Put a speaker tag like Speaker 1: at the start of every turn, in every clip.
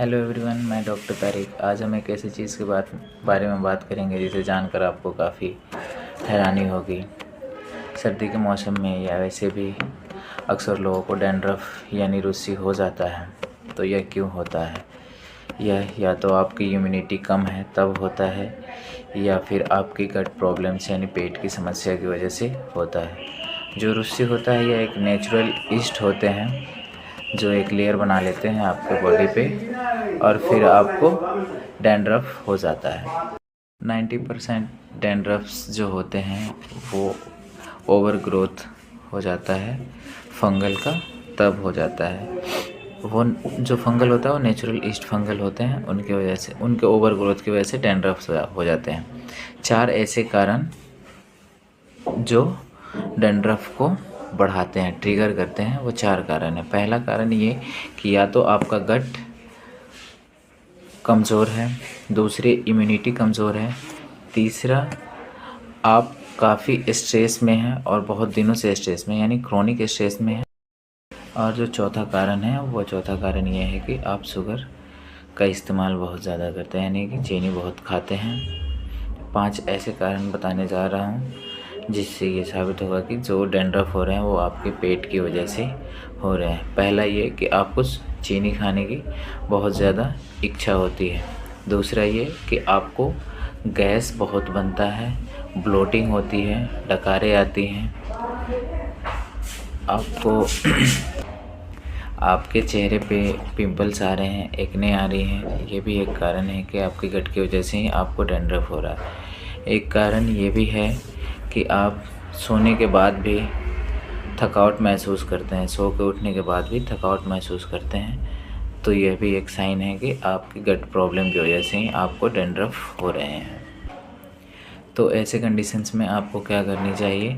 Speaker 1: Hello everyone, मैं doctor Tariq. आज हम एक ऐसी चीज़ के बारे में बात करेंगे जिसे जानकर आपको काफ़ी हैरानी होगी। सर्दी के मौसम में या वैसे भी अक्सर लोगों को डैंड्रफ यानी रुस्सी हो जाता है। तो यह क्यों होता है? यह या तो आपकी इम्यूनिटी कम है तब होता है, या फिर आपकी गट प्रॉब्लम्स यानी पेट की समस्या की वजह से होता है। जो रुस्सी होता है यह एक नेचुरल ईस्ट होते हैं जो एक लेयर बना लेते हैं आपके बॉडी पे, और फिर आपको डैंड्रफ हो जाता है। 90% डैंड्रफ्स जो होते हैं वो ओवर ग्रोथ हो जाता है फंगल का, तब हो जाता है। वो जो फंगल होता है वो नेचुरल ईस्ट फंगल होते हैं, उनकी वजह से, उनके ओवर ग्रोथ की वजह से डैंड्रफ्स हो जाते हैं। 4 ऐसे कारण जो डैंड्रफ को बढ़ाते हैं, ट्रिगर करते हैं, वो 4 कारण है। पहला कारण ये कि या तो आपका गट कमज़ोर है, दूसरी इम्यूनिटी कमज़ोर है, तीसरा आप काफ़ी स्ट्रेस में हैं और बहुत दिनों से स्ट्रेस में यानी क्रोनिक स्ट्रेस में हैं, और जो चौथा कारण है वो चौथा कारण ये है कि आप शुगर का इस्तेमाल बहुत ज़्यादा करते हैं यानी कि चीनी बहुत खाते हैं। 5 ऐसे कारण बताने जा रहा हूँ जिससे ये साबित होगा कि जो डैंड्रफ हो रहे हैं वो आपके पेट की वजह से हो रहे हैं। पहला ये कि आपको चीनी खाने की बहुत ज़्यादा इच्छा होती है। दूसरा ये कि आपको गैस बहुत बनता है, ब्लोटिंग होती है, डकारें आती हैं, आपको आपके चेहरे पे पिंपल्स आ रहे हैं, एक्ने आ रही हैं। ये भी एक कारण है कि आपकी गट की वजह से ही आपको डैंड्रफ हो रहा है। एक कारण ये भी है कि आप सोने के बाद भी थकावट महसूस करते हैं, सो के उठने के बाद भी थकावट महसूस करते हैं। तो यह भी एक साइन है कि आपकी गट प्रॉब्लम की वजह से ही आपको डैंड्रफ हो रहे हैं। तो ऐसे कंडीशंस में आपको क्या करनी चाहिए?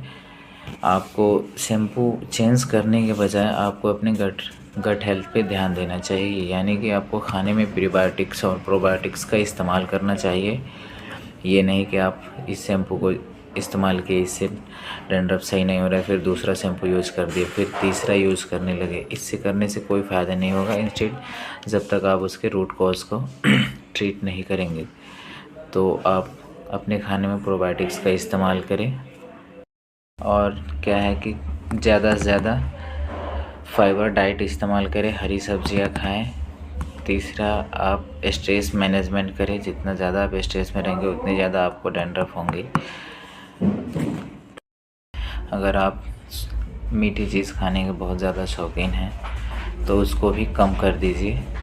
Speaker 1: आपको शैम्पू चेंज करने के बजाय आपको अपने गट हेल्थ पे ध्यान देना चाहिए, यानी कि आपको खाने में प्रीबायोटिक्स और प्रोबायोटिक्स का इस्तेमाल करना चाहिए। ये नहीं कि आप इस शैम्पू को इस्तेमाल किए, इससे डैंड्रफ सही नहीं हो रहा है, फिर दूसरा शैम्पू यूज़ कर दिए, फिर तीसरा यूज़ करने लगे। इससे करने से कोई फ़ायदा नहीं होगा। इंस्टेड जब तक आप उसके रूट कॉज को ट्रीट नहीं करेंगे, तो आप अपने खाने में प्रोबायोटिक्स का इस्तेमाल करें। और क्या है कि ज़्यादा से ज़्यादा फाइबर डाइट इस्तेमाल करें, हरी सब्जियां खाएं। तीसरा, आप स्ट्रेस मैनेजमेंट करें। जितना ज़्यादा आप स्ट्रेस में रहेंगे उतनी ज़्यादा आपको डैंड्रफ होंगे। अगर आप मीठी चीज़ खाने के बहुत ज़्यादा शौकीन हैं तो उसको भी कम कर दीजिए।